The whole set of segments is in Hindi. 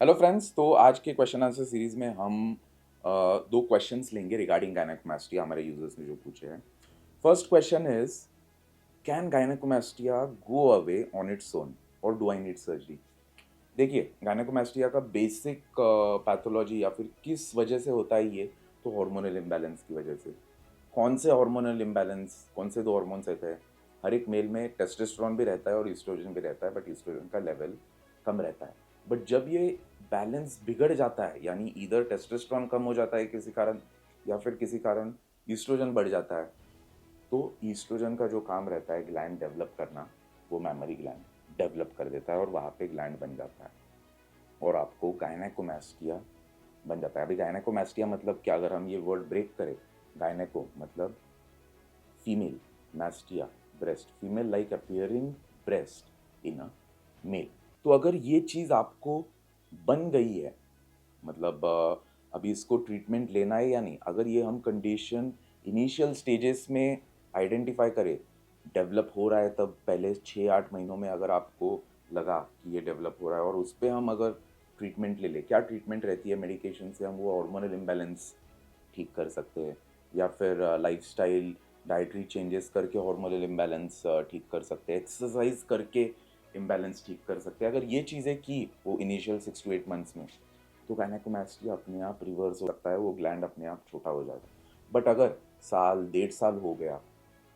हेलो फ्रेंड्स, तो आज के क्वेश्चन आंसर सीरीज में हम दो क्वेश्चंस लेंगे रिगार्डिंग गायनेकोमास्टिया हमारे यूजर्स ने जो पूछे हैं। First question is, can gynecomastia go away on its own और डू आई नीड सर्जरी? देखिए, गायनेकोमास्टिया का बेसिक पैथोलॉजी या फिर किस वजह से होता है ये, तो हार्मोनल इम्बैलेंस की वजह से। कौन से हार्मोनल इम्बैलेंस, कौन से दो हार्मोन्स रहते हैं? हर एक मेल में टेस्टोस्टेरोन भी रहता है और ईस्ट्रोजन भी रहता है, बट ईस्ट्रोजन का लेवल कम रहता है। बट जब ये बैलेंस बिगड़ जाता है, यानी इधर टेस्टोस्टेरोन कम हो जाता है किसी कारण, या फिर किसी कारण ईस्ट्रोजन बढ़ जाता है, तो ईस्ट्रोजन का जो काम रहता है ग्लैंड डेवलप करना, वो मैमरी ग्लैंड डेवलप कर देता है और वहाँ पे ग्लैंड बन जाता है और आपको गायनेकोमास्टिया बन जाता है। अभी गायनेकोमास्टिया मतलब क्या, अगर हम ये वर्ड ब्रेक करें, गायनेको मतलब female, mastia breast, female like appearing breast in a male. तो अगर ये चीज़ आपको बन गई है, मतलब अभी इसको ट्रीटमेंट लेना है या नहीं, अगर ये हम कंडीशन इनिशियल स्टेजेस में आइडेंटिफाई करें, डेवलप हो रहा है, तब पहले 6-8 महीनों में अगर आपको लगा कि ये डेवलप हो रहा है और उस पर हम अगर ट्रीटमेंट ले लें, क्या ट्रीटमेंट रहती है? मेडिकेशन से हम वो हार्मोनल इम्बैलेंस ठीक कर सकते हैं, या फिर लाइफस्टाइल डाइटरी चेंजेस करके हार्मोनल इम्बैलेंस ठीक कर सकते हैं, एक्सरसाइज करके इम्बैलेंस ठीक कर सकते हैं। अगर ये चीज़ें की वो इनिशियल 6 to 8 मंथ्स में, तो गायनेकोमास्टिया अपने आप रिवर्स हो सकता है, वो ग्लैंड अपने आप छोटा हो जाएगा। बट अगर साल 1.5 साल हो गया,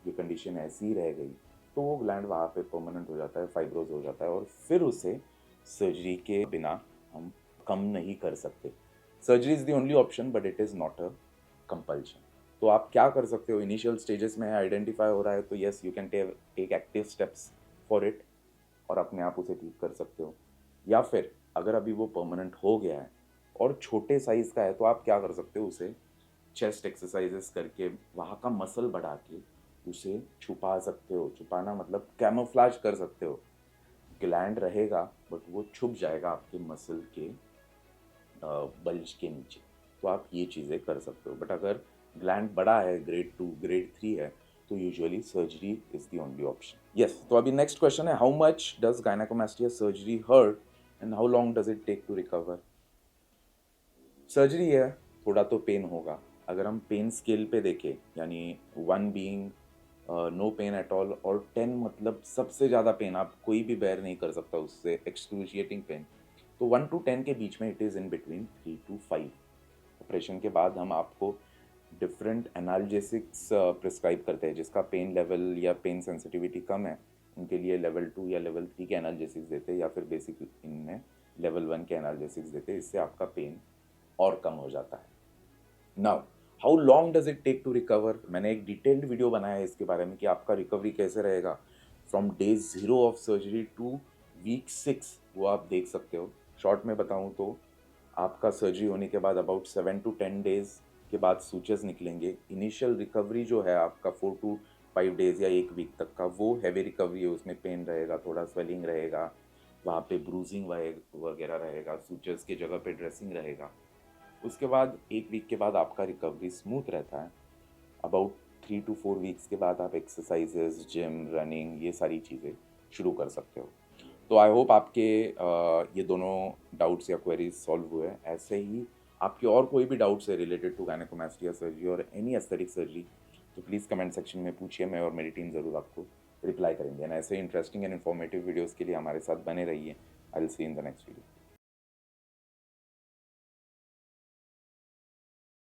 ये कंडीशन ऐसी ही रह गई, तो वो ग्लैंड वहाँ पे परमानेंट हो जाता है, फाइब्रोज हो जाता है और फिर उसे सर्जरी के बिना हम कम नहीं कर सकते। Surgery is the only option, but it is not a compulsion. तो आप क्या कर सकते हो? इनिशियल स्टेजेस में आइडेंटिफाई हो रहा है तो yes, you can take active steps for it और अपने आप उसे ठीक कर सकते हो। या फिर अगर अभी वो परमानेंट हो गया है और छोटे साइज़ का है, तो आप क्या कर सकते हो? उसे चेस्ट एक्सरसाइजेस करके, वहाँ का मसल बढ़ा के उसे छुपा सकते हो। छुपाना मतलब कैमोफ्लेज कर सकते हो। ग्लैंड रहेगा बट वो छुप जाएगा आपके मसल के बल्ज के नीचे। तो आप ये चीज़ें कर सकते हो। बट अगर ग्लैंड बड़ा है, ग्रेड 2 ग्रेड 3 है, तो usually surgery is the only option. Yes, तो अभी नेक्स्ट क्वेश्चन है, how much does gynecomastia surgery hurt and how long does it take to recover? Surgery है, थोड़ा तो पेन होगा। अगर हम पेन स्केल पे देखें, यानी 1 being no pain at all और 10 मतलब सबसे ज़्यादा पेन, आप कोई भी बेयर नहीं कर सकता उससे, एक्सक्रूशिएटिंग पेन, तो 1 to 10 के बीच में it is in between 3 to 5। Operation के बाद हम आपको डिफरेंट एनाल्जेसिक्स प्रिस्क्राइब करते हैं, जिसका पेन लेवल या पेन सेंसिटिविटी कम है उनके लिए लेवल 2 या लेवल 3 के एनाल्जेसिक्स देते हैं, या फिर बेसिक इनमें लेवल 1 के एनाल्जेसिक्स देते हैं। इससे आपका पेन और कम हो जाता है। Now, how long does it take to recover? मैंने एक डिटेल्ड वीडियो बनाया है इसके बारे में कि आपका रिकवरी कैसे रहेगा from day 0 of surgery to week 6, वो आप देख सकते हो। शॉर्ट में बताऊँ तो आपका सर्जरी होने के बाद अबाउट 7 to 10 डेज के बाद सूचर्स निकलेंगे। इनिशियल रिकवरी जो है आपका 4 to 5 डेज या 1 वीक तक का, वो हैवी रिकवरी है। उसमें पेन रहेगा, थोड़ा स्वेलिंग रहेगा, वहाँ पे ब्रूजिंग वगैरह रहेगा, सूचर्स की जगह पे ड्रेसिंग रहेगा। उसके बाद 1 वीक के बाद आपका रिकवरी स्मूथ रहता है। अबाउट 3 to 4 वीक्स के बाद आप एक्सरसाइजेज, जिम, रनिंग, ये सारी चीज़ें शुरू कर सकते हो। तो आई होप आपके ये दोनों डाउट्स या क्वेरीज सॉल्व हुए। ऐसे ही आपके और कोई भी डाउट्स है रिलेटेड टू गायनेकोमास्टिया सर्जरी और एनी एस्थेटिक सर्जरी, तो प्लीज़ कमेंट सेक्शन में पूछिए, मैं और मेरी टीम ज़रूर आपको रिप्लाई करेंगे। एंड ऐसे इंटरेस्टिंग एंड इन्फॉर्मेटिव वीडियोज़ के लिए हमारे साथ बने रहिए। I will see in the next video.